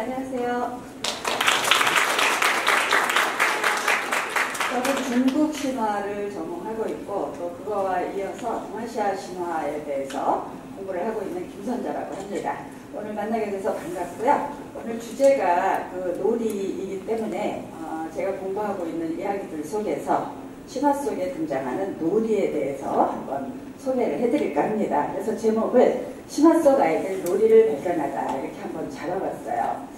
안녕하세요. 저는 중국 신화를 전공하고 있고 또 그거와 이어서 동아시아 신화에 대해서 공부를 하고 있는 김선자라고 합니다. 오늘 만나게 돼서 반갑고요. 오늘 주제가 그 놀이이기 때문에 제가 공부하고 있는 이야기들 속에서 신화 속에 등장하는 놀이에 대해서 한번 소개를 해드릴까 합니다. 그래서 제목을 신화 속 아이들 놀이를 발견하다 이렇게 한번 잡아봤어요.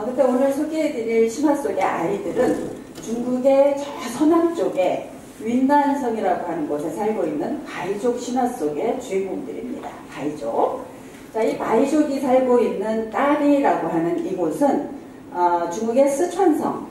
근데 오늘 소개해드릴 신화 속의 아이들은 중국의 저 서남 쪽에 윈난성이라고 하는 곳에 살고 있는 바이족 신화 속의 주인공들입니다. 바이족. 자, 이 바이족이 살고 있는 까리라고 하는 이곳은 중국의 스촨성,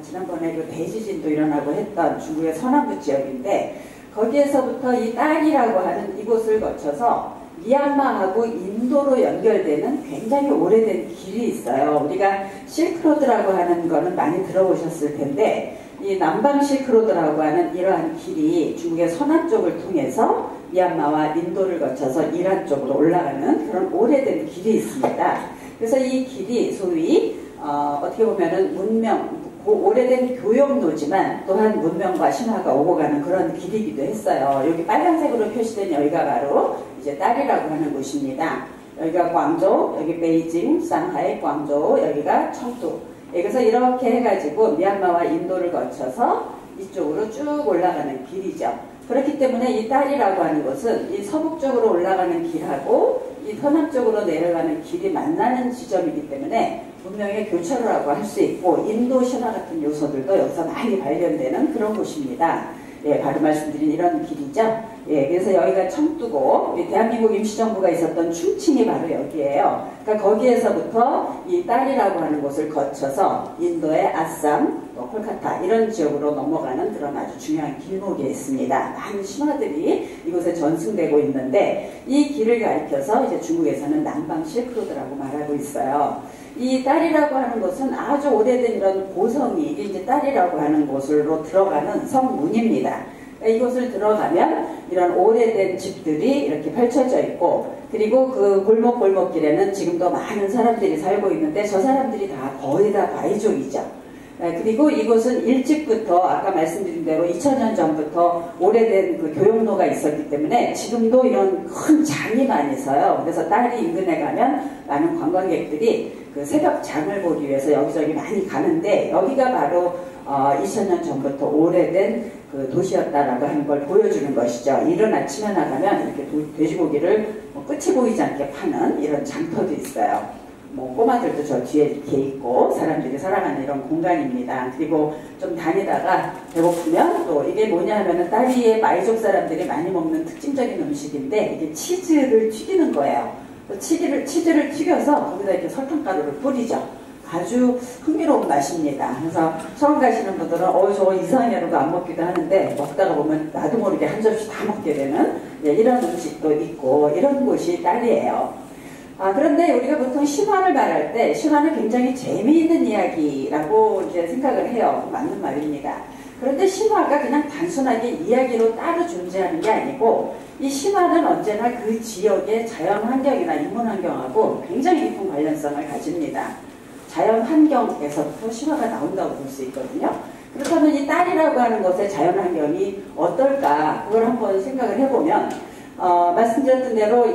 지난번에 그 대지진도 일어나고 했던 중국의 서남부 지역인데 거기에서부터 이 딸이라고 하는 이곳을 거쳐서 미얀마하고 인도로 연결되는 굉장히 오래된 길이 있어요. 우리가 실크로드라고 하는 거는 많이 들어보셨을 텐데 이 남방 실크로드라고 하는 이러한 길이 중국의 서남 쪽을 통해서 미얀마와 인도를 거쳐서 이란 쪽으로 올라가는 그런 오래된 길이 있습니다. 그래서 이 길이 소위 어떻게 보면은 문명, 오래된 교역로지만 또한 문명과 신화가 오고 가는 그런 길이기도 했어요. 여기 빨간색으로 표시된 여기가 바로 이제 딸이라고 하는 곳입니다. 여기가 광저우, 여기 베이징, 상하이, 광저우, 여기가 청두. 그래서 이렇게 해가지고 미얀마와 인도를 거쳐서 이쪽으로 쭉 올라가는 길이죠. 그렇기 때문에 이 딸이라고 하는 곳은 이 서북 쪽으로 올라가는 길하고 이 서남 쪽으로 내려가는 길이 만나는 지점이기 때문에 문명의 교차로라고 할 수 있고 인도 신화 같은 요소들도 여기서 많이 발견되는 그런 곳입니다. 예, 바로 말씀드린 이런 길이죠. 예, 그래서 여기가 청두고 대한민국 임시정부가 있었던 충칭이 바로 여기예요. 그러니까 거기에서부터 이 딸이라고 하는 곳을 거쳐서 인도의 아쌈, 또 콜카타 이런 지역으로 넘어가는 그런 아주 중요한 길목에 있습니다. 많은 신화들이 이곳에 전승되고 있는데 이 길을 가리켜서 이제 중국에서는 남방 실크로드라고 말하고 있어요. 이 딸이라고 하는 곳은 아주 오래된 이런 고성이 이제 딸이라고 하는 곳으로 들어가는 성문입니다. 이곳을 들어가면 이런 오래된 집들이 이렇게 펼쳐져 있고 그리고 그 골목골목길에는 지금도 많은 사람들이 살고 있는데 저 사람들이 다 거의 다 바이족이죠. 그리고 이곳은 일찍부터 아까 말씀드린 대로 2000년 전부터 오래된 그 교역로가 있었기 때문에 지금도 이런 큰 장이 많이 서요. 그래서 딸이 인근에 가면 많은 관광객들이 그 새벽장을 보기 위해서 여기저기 많이 가는데 여기가 바로 2000년 전부터 오래된 그 도시였다라고 하는 걸 보여주는 것이죠. 이른 아침에 나가면 이렇게 돼지고기를 끝이 보이지 않게 파는 이런 장터도 있어요. 꼬마들도 저 뒤에 이렇게 있고 사람들이 살아가는 이런 공간입니다. 그리고 좀 다니다가 배고프면 또 이게 뭐냐 하면은 딸이의 마이족 사람들이 많이 먹는 특징적인 음식인데 이게 치즈를 튀기는 거예요. 치즈를 튀겨서 거기다 이렇게 설탕가루를 뿌리죠. 아주 흥미로운 맛입니다. 그래서 처음 가시는 분들은 저거 이상해라고 안 먹기도 하는데 먹다가 보면 나도 모르게 한 접시 다 먹게 되는 이런 음식도 있고 이런 곳이 딸이에요. 그런데 우리가 보통 신화를 말할 때 신화는 굉장히 재미있는 이야기라고 이제 생각을 해요. 맞는 말입니다. 그런데 신화가 그냥 단순하게 이야기로 따로 존재하는 게 아니고 이 신화는 언제나 그 지역의 자연환경이나 인문환경하고 굉장히 깊은 관련성을 가집니다. 자연환경에서부터 신화가 나온다고 볼 수 있거든요. 그렇다면 이 딸이라고 하는 것의 자연환경이 어떨까 그걸 한번 생각을 해보면 말씀드렸던 대로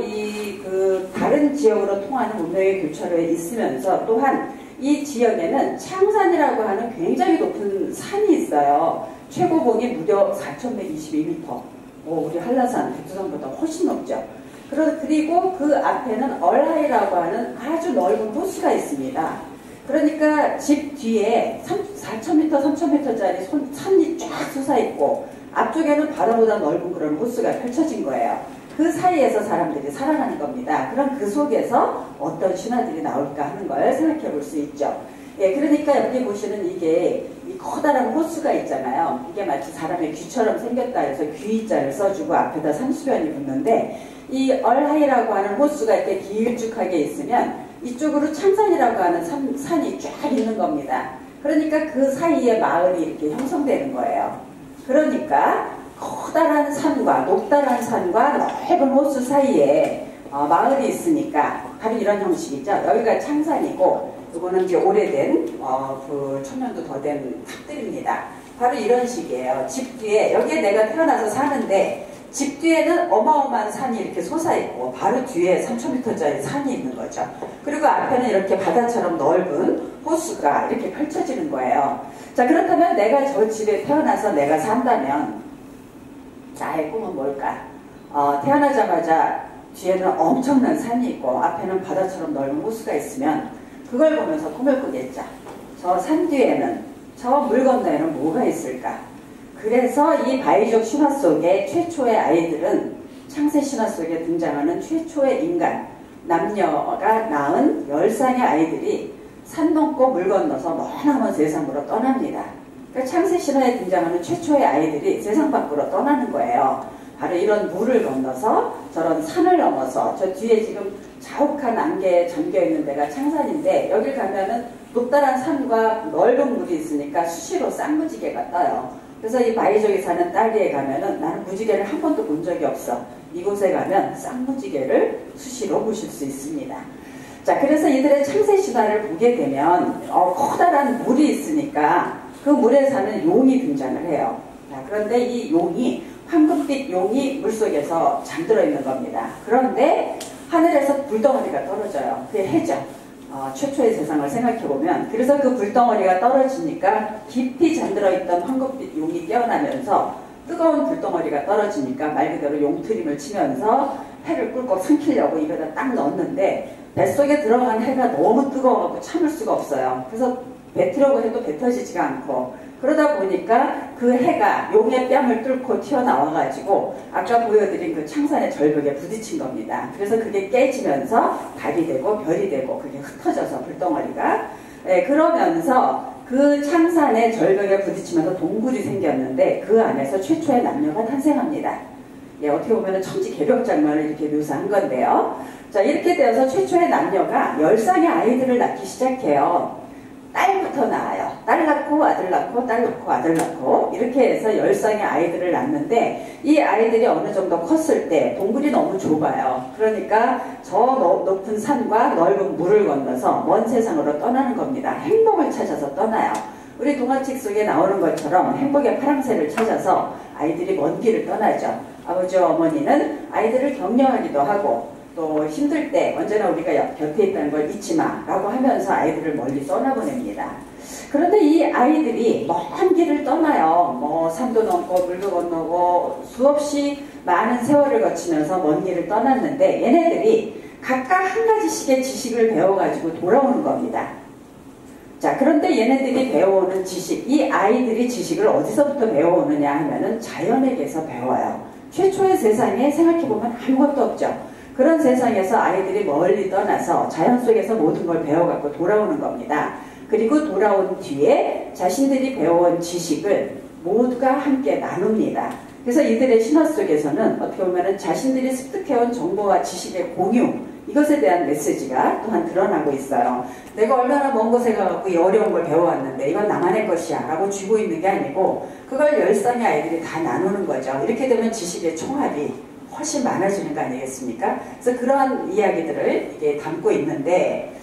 다른 지역으로 통하는 문명의 교차로에 있으면서 또한 이 지역에는 창산이라고 하는 굉장히 높은 산이 있어요. 최고봉이 무려 4122m. 우리 한라산, 백두산보다 훨씬 높죠. 그리고 그 앞에는 얼하이라고 하는 아주 넓은 호수가 있습니다. 그러니까 집 뒤에 4000m, 3000m짜리 산이 쫙 솟아있고 앞쪽에는 바다보다 넓은 그런 호수가 펼쳐진 거예요. 그 사이에서 사람들이 살아가는 겁니다. 그럼 그 속에서 어떤 신화들이 나올까 하는 걸 생각해 볼 수 있죠. 예, 그러니까 여기 보시는 이게 이 커다란 호수가 있잖아요. 이게 마치 사람의 귀처럼 생겼다 해서 귀자를 써주고 앞에다 산수변이 붙는데 이 얼하이라고 하는 호수가 이렇게 길쭉하게 있으면 이쪽으로 창산이라고 하는 산이 쫙 있는 겁니다. 그러니까 그 사이에 마을이 이렇게 형성되는 거예요. 그러니까 커다란 산과 높다란 산과 넓은 호수 사이에 마을이 있으니까 바로 이런 형식이죠. 여기가 창산이고 이거는 이제 오래된 그 1000년도 더 된 탑들입니다. 바로 이런 식이에요. 집 뒤에 여기에 내가 태어나서 사는데 집 뒤에는 어마어마한 산이 이렇게 솟아있고 바로 뒤에 3000m짜리 산이 있는 거죠. 그리고 앞에는 이렇게 바다처럼 넓은 호수가 이렇게 펼쳐지는 거예요. 자, 그렇다면 내가 저 집에 태어나서 내가 산다면 나의 꿈은 뭘까? 태어나자마자 뒤에는 엄청난 산이 있고 앞에는 바다처럼 넓은 호수가 있으면 그걸 보면서 꿈을 꾸겠죠. 저 산 뒤에는, 저 물 건너에는 뭐가 있을까? 그래서 이 바이족 신화 속의 최초의 아이들은 창세 신화 속에 등장하는 최초의 인간, 남녀가 낳은 10쌍의 아이들이 산 넘고 물 건너서 머나먼 세상으로 떠납니다. 그러니까 창세 신화에 등장하는 최초의 아이들이 세상 밖으로 떠나는 거예요. 바로 이런 물을 건너서 저런 산을 넘어서 저 뒤에 지금 자욱한 안개에 잠겨있는 데가 창산인데 여길 가면은 높다란 산과 넓은 물이 있으니까 수시로 쌍무지개가 떠요. 그래서 이 바이족이 사는 딸기에 가면은 나는 무지개를 한 번도 본 적이 없어. 이곳에 가면 쌍무지개를 수시로 보실 수 있습니다. 자, 그래서 이들의 창세 신화를 보게 되면 커다란 물이 있으니까 그 물에 사는 용이 등장을 해요. 자, 그런데 이 용이 황금빛 용이 물속에서 잠들어 있는 겁니다. 그런데 하늘에서 불덩어리가 떨어져요. 그게 해죠. 최초의 세상을 생각해보면 그래서 그 불덩어리가 떨어지니까 깊이 잠들어 있던 황금빛 용이 깨어나면서 뜨거운 불덩어리가 떨어지니까 말 그대로 용트림을 치면서 해를 꿀꺽 삼키려고 입에다 딱 넣었는데 뱃속에 들어간 해가 너무 뜨거워서 참을 수가 없어요. 그래서 뱉으려고 해도 뱉어지지가 않고 그러다 보니까 그 해가 용의 뺨을 뚫고 튀어나와가지고 아까 보여드린 그 창산의 절벽에 부딪힌 겁니다. 그래서 그게 깨지면서 달이 되고 별이 되고 그게 흩어져서 불덩어리가 그러면서 그 창산의 절벽에 부딪히면서 동굴이 생겼는데 그 안에서 최초의 남녀가 탄생합니다. 어떻게 보면 천지 개벽 장면을 이렇게 묘사한 건데요. 자, 이렇게 되어서 최초의 남녀가 10쌍의 아이들을 낳기 시작해요. 딸부터 낳아요. 딸 낳고 아들 낳고 딸 낳고 아들 낳고 이렇게 해서 10쌍의 아이들을 낳는데 이 아이들이 어느 정도 컸을 때 동굴이 너무 좁아요. 그러니까 저 높은 산과 넓은 물을 건너서 먼 세상으로 떠나는 겁니다. 행복을 찾아서 떠나요. 우리 동화책 속에 나오는 것처럼 행복의 파랑새를 찾아서 아이들이 먼 길을 떠나죠. 아버지와 어머니는 아이들을 격려하기도 하고 또 힘들 때 언제나 우리가 곁에 있다는 걸 잊지 마 라고 하면서 아이들을 멀리 떠나보냅니다. 그런데 이 아이들이 먼 길을 떠나요. 산도 넘고 물도 건너고 수없이 많은 세월을 거치면서 먼 길을 떠났는데 얘네들이 각각 한 가지씩의 지식을 배워가지고 돌아오는 겁니다. 자, 그런데 얘네들이 배워오는 지식, 이 아이들이 지식을 어디서부터 배워오느냐 하면은 자연에게서 배워요. 최초의 세상에 생각해보면 아무것도 없죠. 그런 세상에서 아이들이 멀리 떠나서 자연 속에서 모든 걸 배워갖고 돌아오는 겁니다. 그리고 돌아온 뒤에 자신들이 배워온 지식을 모두가 함께 나눕니다. 그래서 이들의 신화 속에서는 어떻게 보면 자신들이 습득해온 정보와 지식의 공유, 이것에 대한 메시지가 또한 드러나고 있어요. 내가 얼마나 먼 곳에 가갖고 이 어려운 걸 배워왔는데 이건 나만의 것이야 라고 쥐고 있는 게 아니고 그걸 10쌍의 아이들이 다 나누는 거죠. 이렇게 되면 지식의 총합이 훨씬 많아지는 거 아니겠습니까? 그래서 그러한 이야기들을 이게 담고 있는데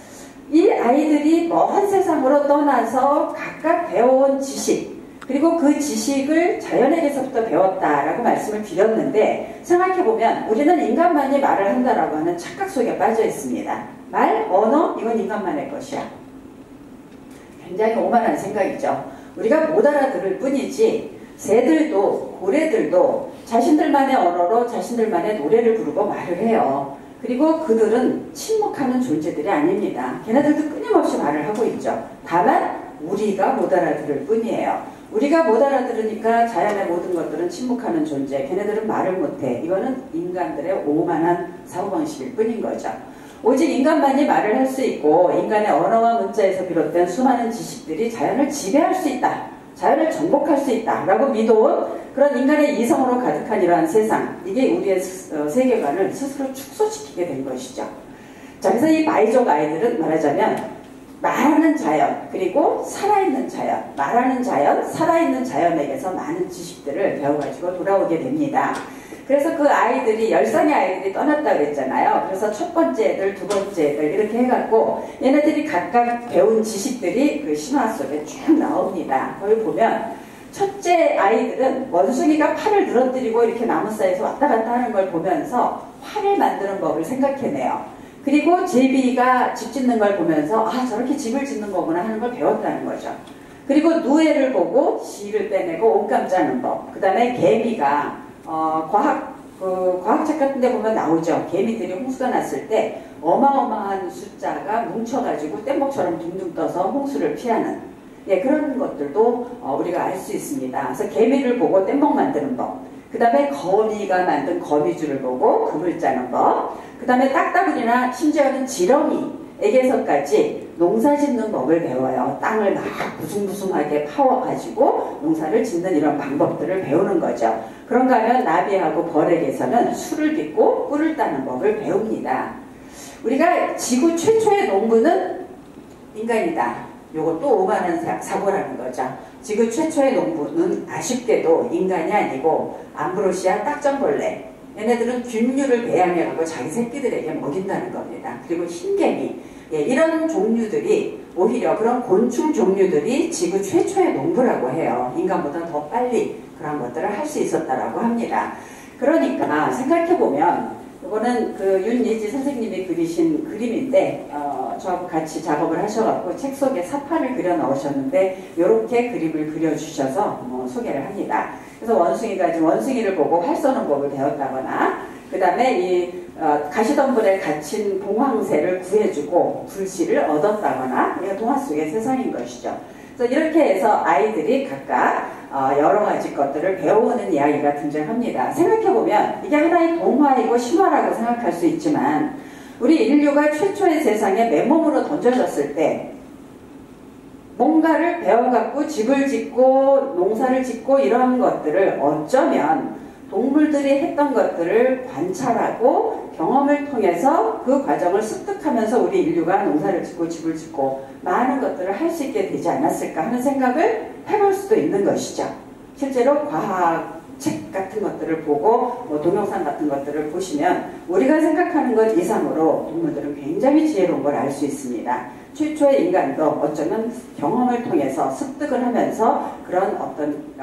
이 아이들이 먼 세상으로 떠나서 각각 배워온 지식 그리고 그 지식을 자연에게서부터 배웠다라고 말씀을 드렸는데 생각해보면 우리는 인간만이 말을 한다라고 하는 착각 속에 빠져 있습니다. 말, 언어, 이건 인간만의 것이야. 굉장히 오만한 생각이죠. 우리가 못 알아들을 뿐이지 새들도 고래들도 자신들만의 언어로 자신들만의 노래를 부르고 말을 해요. 그리고 그들은 침묵하는 존재들이 아닙니다. 걔네들도 끊임없이 말을 하고 있죠. 다만 우리가 못 알아들을 뿐이에요. 우리가 못 알아들으니까 자연의 모든 것들은 침묵하는 존재, 걔네들은 말을 못해. 이거는 인간들의 오만한 사고방식일 뿐인 거죠. 오직 인간만이 말을 할 수 있고 인간의 언어와 문자에서 비롯된 수많은 지식들이 자연을 지배할 수 있다. 자연을 정복할 수 있다라고 믿어온 그런 인간의 이성으로 가득한 이러한 세상, 이게 우리의 세계관을 스스로 축소시키게 된 것이죠. 자, 그래서 이 바이족 아이들은 말하자면 말하는 자연, 그리고 살아있는 자연, 말하는 자연, 살아있는 자연에게서 많은 지식들을 배워가지고 돌아오게 됩니다. 그래서 그 아이들이 10쌍의 아이들이 떠났다 그랬잖아요. 그래서 첫 번째 애들, 두 번째 애들 이렇게 해갖고 얘네들이 각각 배운 지식들이 그 신화 속에 쭉 나옵니다. 거기 보면 첫째 아이들은 원숭이가 팔을 늘어뜨리고 이렇게 나무 사이에서 왔다 갔다 하는 걸 보면서 활을 만드는 법을 생각해내요. 그리고 제비가 집 짓는 걸 보면서 아 저렇게 집을 짓는 거구나 하는 걸 배웠다는 거죠. 그리고 누에를 보고 씨를 빼내고 옷감 짜는 법. 그 다음에 개미가 과학책 같은 데 보면 나오죠. 개미들이 홍수가 났을 때 어마어마한 숫자가 뭉쳐가지고 뗏목처럼 둥둥 떠서 홍수를 피하는 예, 그런 것들도 우리가 알 수 있습니다. 그래서 개미를 보고 뗏목 만드는 법. 그 다음에 거미가 만든 거미줄을 보고 그물 짜는 법. 그 다음에 딱따구리나 심지어는 지렁이에게서까지 농사 짓는 법을 배워요. 땅을 막 부숭부숭하게 파워가지고 농사를 짓는 이런 방법들을 배우는 거죠. 그런가 하면 나비하고 벌에게서는 술을 빚고 꿀을 따는 법을 배웁니다. 우리가 지구 최초의 농부는 인간이다. 요것도 5만원 사고라는 거죠. 지구 최초의 농부는 아쉽게도 인간이 아니고 암브로시아 딱정벌레. 얘네들은 균류를 배양해가고 자기 새끼들에게 먹인다는 겁니다. 그리고 흰개미. 예, 이런 종류들이 오히려 그런 곤충 종류들이 지구 최초의 농부라고 해요. 인간보다 더 빨리 그런 것들을 할 수 있었다라고 합니다. 그러니까 생각해보면 이거는 그 윤예지 선생님이 그리신 그림인데 저하고 같이 작업을 하셔갖고 책 속에 사파를 그려 넣으셨는데 이렇게 그림을 그려주셔서 소개를 합니다. 그래서 원숭이가 지금 원숭이를 보고 활 쏘는 법을 배웠다거나 그 다음에 이 가시덤불에 갇힌 봉황새를 구해주고 불씨를 얻었다거나 이게 동화 속의 세상인 것이죠. 그래서 이렇게 해서 아이들이 각각 여러 가지 것들을 배워오는 이야기가 등장합니다. 생각해보면 이게 하나의 동화이고 신화라고 생각할 수 있지만 우리 인류가 최초의 세상에 맨몸으로 던져졌을 때 뭔가를 배워갖고 집을 짓고 농사를 짓고 이런 것들을 어쩌면 동물들이 했던 것들을 관찰하고 경험을 통해서 그 과정을 습득하면서 우리 인류가 농사를 짓고 집을 짓고 많은 것들을 할 수 있게 되지 않았을까 하는 생각을 해볼 수도 있는 것이죠. 실제로 과학책 같은 것들을 보고 동영상 같은 것들을 보시면 우리가 생각하는 것 이상으로 동물들은 굉장히 지혜로운 걸 알 수 있습니다. 최초의 인간도 어쩌면 경험을 통해서 습득을 하면서 그런 어떤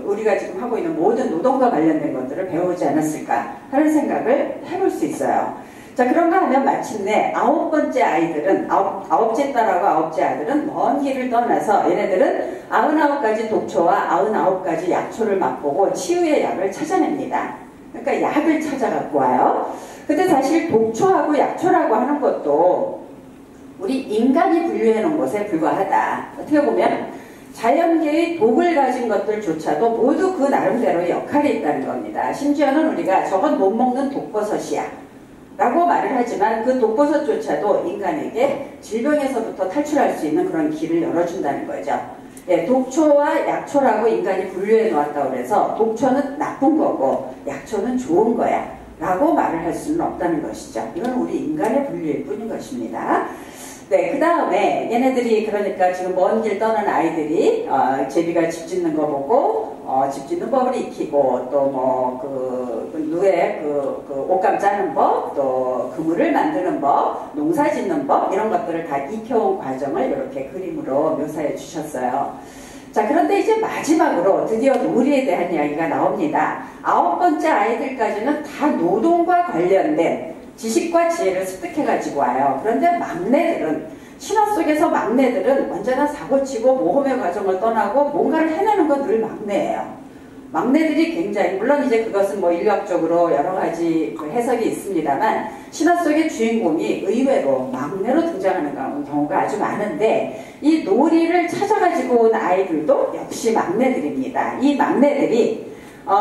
우리가 지금 하고 있는 모든 노동과 관련된 것들을 배우지 않았을까 하는 생각을 해볼 수 있어요. 자, 그런가 하면 마침내 아홉째 딸하고 아홉째 아들은 먼 길을 떠나서 얘네들은 99가지 독초와 99가지 약초를 맛보고 치유의 약을 찾아냅니다. 그러니까 약을 찾아갖고 와요. 근데 사실 독초하고 약초라고 하는 것도 우리 인간이 분류해 놓은 것에 불과하다. 어떻게 보면 자연계의 독을 가진 것들조차도 모두 그 나름대로의 역할이 있다는 겁니다. 심지어는 우리가 저건 못 먹는 독버섯이야 라고 말을 하지만 그 독버섯조차도 인간에게 질병에서부터 탈출할 수 있는 그런 길을 열어준다는 거죠. 예, 독초와 약초라고 인간이 분류해 놓았다고 그래서 독초는 나쁜 거고 약초는 좋은 거야 라고 말을 할 수는 없다는 것이죠. 이건 우리 인간의 분류일 뿐인 것입니다. 네, 그 다음에 얘네들이 그러니까 지금 먼 길 떠난 아이들이 제비가 집 짓는 거 보고 집 짓는 법을 익히고 또 누에 옷감 짜는 법, 또 그물을 만드는 법, 농사 짓는 법 이런 것들을 다 익혀온 과정을 이렇게 그림으로 묘사해 주셨어요. 자, 그런데 이제 마지막으로 드디어 놀이에 대한 이야기가 나옵니다. 9번째 아이들까지는 다 노동과 관련된 지식과 지혜를 습득해가지고 와요. 그런데 막내들은 신화 속에서 막내들은 언제나 사고치고 모험의 과정을 떠나고 뭔가를 해내는 건 늘 막내예요. 막내들이 굉장히 물론 이제 그것은 인류학적으로 여러 가지 해석이 있습니다만 신화 속의 주인공이 의외로 막내로 등장하는 경우가 아주 많은데 이 놀이를 찾아가지고 온 아이들도 역시 막내들입니다. 이 막내들이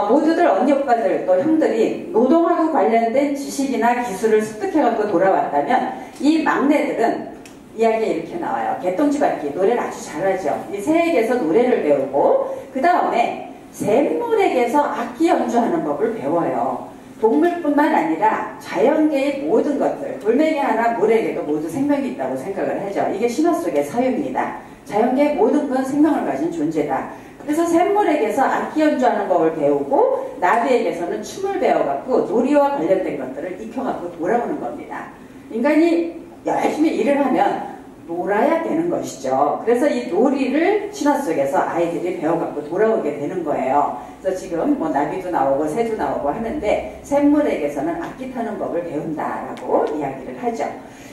모두들 언니 오빠들 또 형들이 노동하고 관련된 지식이나 기술을 습득해갖고 돌아왔다면 이 막내들은 이야기에 이렇게 나와요. 개똥집악기 노래를 아주 잘하죠. 이 새에게서 노래를 배우고 그 다음에 샘물에게서 악기 연주하는 법을 배워요. 동물뿐만 아니라 자연계의 모든 것들 돌멩이 하나 물에게도 모두 생명이 있다고 생각을 하죠. 이게 신화 속의 사유입니다. 자연계의 모든 건 생명을 가진 존재다. 그래서 샘물에게서 악기 연주하는 법을 배우고 나비에게서는 춤을 배워갖고 놀이와 관련된 것들을 익혀갖고 돌아오는 겁니다. 인간이 열심히 일을 하면 놀아야 되는 것이죠. 그래서 이 놀이를 신화 속에서 아이들이 배워갖고 돌아오게 되는 거예요. 그래서 지금 뭐 나비도 나오고 새도 나오고 하는데 샘물에게서는 악기 타는 법을 배운다라고 이야기를 하죠.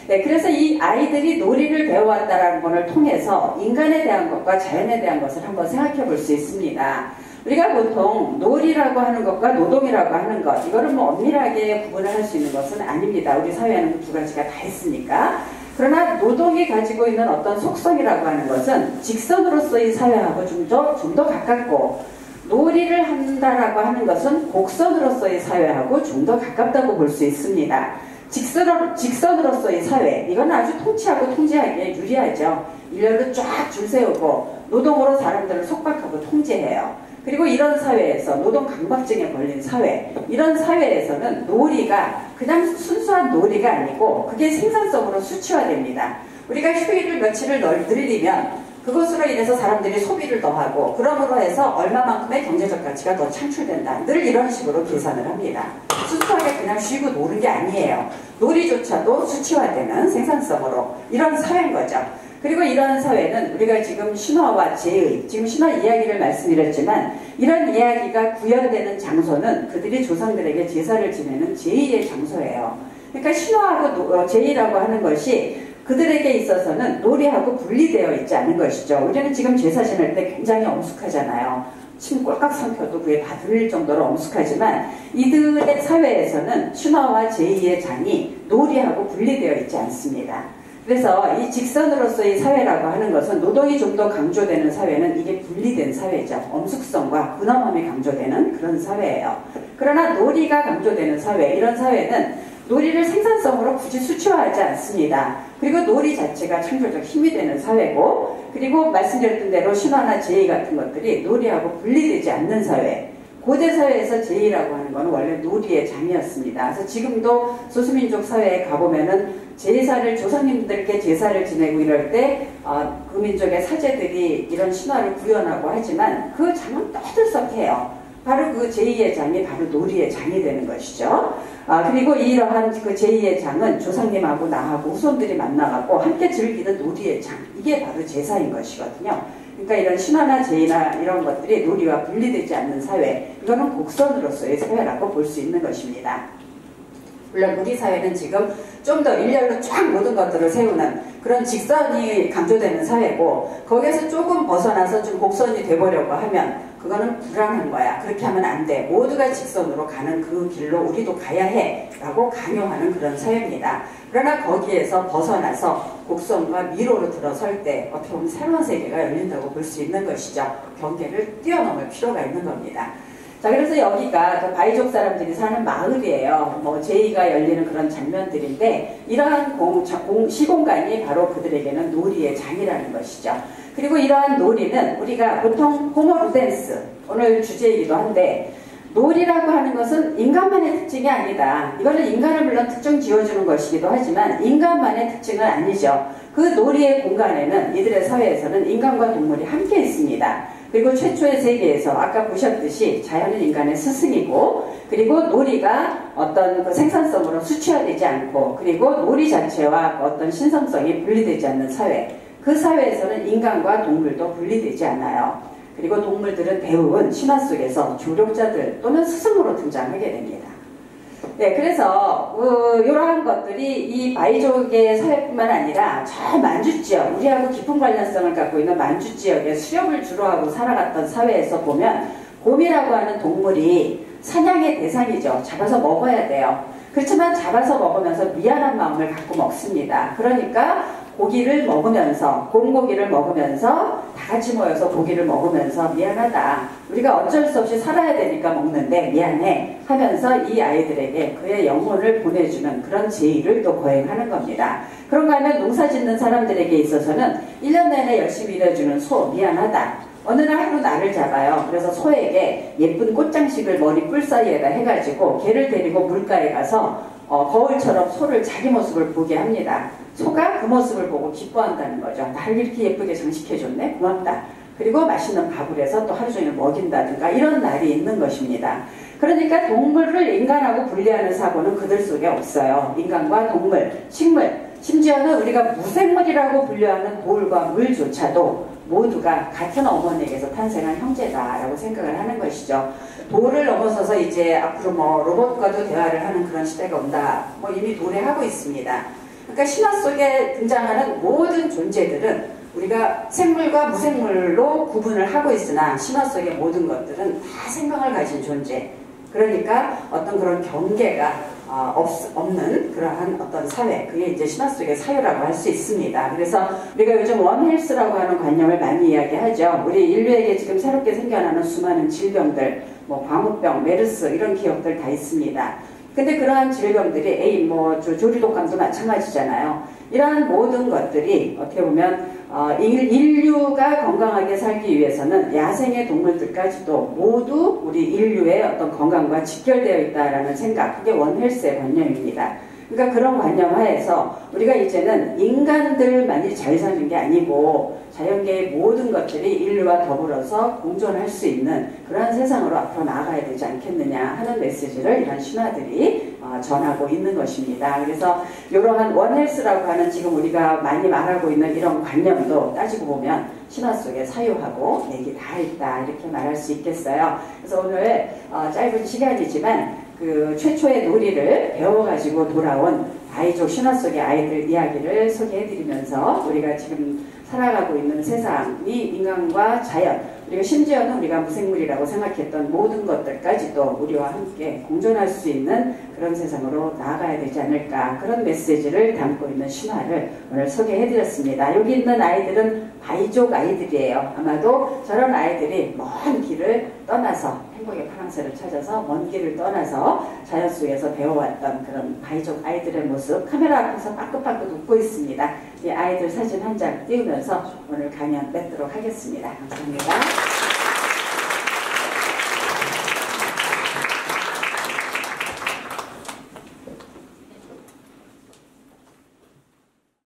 네, 그래서 이 아이들이 놀이를 배워왔다는 것을 통해서 인간에 대한 것과 자연에 대한 것을 한번 생각해 볼 수 있습니다. 우리가 보통 놀이라고 하는 것과 노동이라고 하는 것, 이거를 뭐 엄밀하게 구분을 할 수 있는 것은 아닙니다. 우리 사회에는 두 가지가 다 있으니까. 그러나 노동이 가지고 있는 어떤 속성이라고 하는 것은 직선으로서의 사회하고 좀 더 가깝고, 놀이를 한다라고 하는 것은 곡선으로서의 사회하고 좀 더 가깝다고 볼 수 있습니다. 직선으로서의 사회, 이건 아주 통치하고 통제하기에 유리하죠. 일렬로 쫙 줄 세우고 노동으로 사람들을 속박하고 통제해요. 그리고 이런 사회에서 노동 강박증에 걸린 사회, 이런 사회에서는 놀이가 그냥 순수한 놀이가 아니고 그게 생산성으로 수치화됩니다. 우리가 휴일을 며칠을 늘리면 그것으로 인해서 사람들이 소비를 더 하고, 그러므로 해서 얼마만큼의 경제적 가치가 더 창출된다. 늘 이런 식으로 계산을 합니다. 순수하게 그냥 쉬고 노는 게 아니에요. 놀이조차도 수치화되는 생산성으로, 이런 사회인 거죠. 그리고 이러한 사회는 우리가 지금 신화와 제의, 지금 신화 이야기를 말씀드렸지만, 이런 이야기가 구현되는 장소는 그들이 조상들에게 제사를 지내는 제의의 장소예요. 그러니까 신화하고 제의라고 하는 것이 그들에게 있어서는 놀이하고 분리되어 있지 않은 것이죠. 우리는 지금 제사 지낼 때 굉장히 엄숙하잖아요. 침 꼴깍 삼켜도 그게 다 들릴 정도로 엄숙하지만, 이들의 사회에서는 신화와 제의의 장이 놀이하고 분리되어 있지 않습니다. 그래서 이 직선으로서의 사회라고 하는 것은 노동이 좀 더 강조되는 사회는 이게 분리된 사회죠. 엄숙성과 근엄함이 강조되는 그런 사회예요. 그러나 놀이가 강조되는 사회, 이런 사회는 놀이를 생산성으로 굳이 수치화하지 않습니다. 그리고 놀이 자체가 창조적 힘이 되는 사회고, 그리고 말씀드렸던 대로 신화나 제의 같은 것들이 놀이하고 분리되지 않는 사회, 고대 사회에서 제의라고 하는 건 원래 놀이의 장이었습니다. 그래서 지금도 소수민족 사회에 가보면은 제사를, 조상님들께 제사를 지내고 이럴 때 그 민족의 사제들이 이런 신화를 구현하고 하지만 그 장은 떠들썩해요. 바로 그 제2의 장이 바로 놀이의 장이 되는 것이죠. 그리고 이러한 그 제2의 장은 조상님하고 나하고 후손들이 만나갖고 함께 즐기는 놀이의 장, 이게 바로 제사인 것이거든요. 그러니까 이런 신화나 제의나 이런 것들이 놀이와 분리되지 않는 사회, 이거는 곡선으로서의 사회라고 볼 수 있는 것입니다. 물론 우리 사회는 지금 좀 더 일렬로 쫙 모든 것들을 세우는 그런 직선이 강조되는 사회고, 거기에서 조금 벗어나서 좀 곡선이 돼보려고 하면 그거는 불안한 거야. 그렇게 하면 안 돼. 모두가 직선으로 가는 그 길로 우리도 가야 해 라고 강요하는 그런 사회입니다. 그러나 거기에서 벗어나서 곡선과 미로로 들어설 때 어떻게 보면 새로운 세계가 열린다고 볼 수 있는 것이죠. 경계를 뛰어넘을 필요가 있는 겁니다. 자, 그래서 여기가 바이족 사람들이 사는 마을이에요. 뭐 제의가 열리는 그런 장면들인데, 이러한 시공간이 바로 그들에게는 놀이의 장이라는 것이죠. 그리고 이러한 놀이는 우리가 보통 호모 루덴스, 오늘 주제이기도 한데, 놀이라고 하는 것은 인간만의 특징이 아니다. 이거는 인간을 물론 특정 지어주는 것이기도 하지만 인간만의 특징은 아니죠. 그 놀이의 공간에는 이들의 사회에서는 인간과 동물이 함께 있습니다. 그리고 최초의 세계에서 아까 보셨듯이 자연은 인간의 스승이고, 그리고 놀이가 어떤 그 생산성으로 수치화되지 않고, 그리고 놀이 자체와 어떤 신성성이 분리되지 않는 사회, 그 사회에서는 인간과 동물도 분리되지 않아요. 그리고 동물들은 대부분 신화 속에서 조력자들 또는 스승으로 등장하게 됩니다. 네, 그래서 이러한 것들이 이 바이족의 사회뿐만 아니라 저 만주 지역, 우리하고 깊은 관련성을 갖고 있는 만주 지역에 수렵을 주로 하고 살아갔던 사회에서 보면 곰이라고 하는 동물이 사냥의 대상이죠. 잡아서 먹어야 돼요. 그렇지만 잡아서 먹으면서 미안한 마음을 갖고 먹습니다. 그러니까 고기를 먹으면서, 곰고기를 먹으면서 다 같이 모여서 고기를 먹으면서 미안하다, 우리가 어쩔 수 없이 살아야 되니까 먹는데 미안해 하면서 이 아이들에게 그의 영혼을 보내주는 그런 제의를 또 거행하는 겁니다. 그런가 하면 농사 짓는 사람들에게 있어서는 1년 내내 열심히 일해주는 소, 미안하다, 어느 날 하루 나를 잡아요. 그래서 소에게 예쁜 꽃장식을 머리 뿔 사이에다 해가지고 개를 데리고 물가에 가서 거울처럼 소를 자기 모습을 보게 합니다. 소가 그 모습을 보고 기뻐한다는 거죠. 나를 이렇게 예쁘게 장식해줬네, 고맙다. 그리고 맛있는 밥을 해서 또 하루 종일 먹인다든가 이런 날이 있는 것입니다. 그러니까 동물을 인간하고 분리하는 사고는 그들 속에 없어요. 인간과 동물, 식물, 심지어는 우리가 무생물이라고 분류하는 돌과 물조차도 모두가 같은 어머니에게서 탄생한 형제다라고 생각을 하는 것이죠. 돌을 넘어서서 이제 앞으로 뭐 로봇과도 대화를 하는 그런 시대가 온다. 뭐 이미 도래하고 있습니다. 그러니까 신화 속에 등장하는 모든 존재들은 우리가 생물과 무생물로 구분을 하고 있으나 신화 속의 모든 것들은 다 생명을 가진 존재. 그러니까 어떤 그런 경계가 없는 그러한 어떤 사회, 그게 이제 신화 속의 사유라고 할 수 있습니다. 그래서 우리가 요즘 원헬스라고 하는 관념을 많이 이야기하죠. 우리 인류에게 지금 새롭게 생겨나는 수많은 질병들, 뭐 광우병, 메르스 이런 기억들 다 있습니다. 근데 그러한 질병들이 조류독감도 마찬가지잖아요. 이러한 모든 것들이 어떻게 보면 인류가 건강하게 살기 위해서는 야생의 동물들까지도 모두 우리 인류의 어떤 건강과 직결되어 있다라는 생각, 그게 원헬스의 관념입니다. 그러니까 그런 관념 하에서 우리가 이제는 인간들만이 잘 사는 게 아니고 자연계의 모든 것들이 인류와 더불어서 공존할 수 있는 그런 세상으로 앞으로 나아가야 되지 않겠느냐 하는 메시지를 이런 신화들이 전하고 있는 것입니다. 그래서 이러한 원헬스라고 하는 지금 우리가 많이 말하고 있는 이런 관념도 따지고 보면 신화 속에 사유하고 맥이 다 있다 이렇게 말할 수 있겠어요. 그래서 오늘 짧은 시간이지만 그 최초의 놀이를 배워가지고 돌아온 아이족 신화 속의 아이들 이야기를 소개해드리면서 우리가 지금 살아가고 있는 세상이 인간과 자연, 그리고 심지어는 우리가 무생물이라고 생각했던 모든 것들까지도 우리와 함께 공존할 수 있는 그런 세상으로 나아가야 되지 않을까, 그런 메시지를 담고 있는 신화를 오늘 소개해드렸습니다. 여기 있는 아이들은 바이족 아이들이에요. 아마도 저런 아이들이 먼 길을 떠나서 행복의 파랑새를 찾아서 먼 길을 떠나서 자연 속에서 배워왔던 그런 바이족 아이들의 모습, 카메라 앞에서 빠긋빠긋 웃고 있습니다. 이 아이들 사진 한 장 띄우면서 오늘 강연 맺도록 하겠습니다. 감사합니다.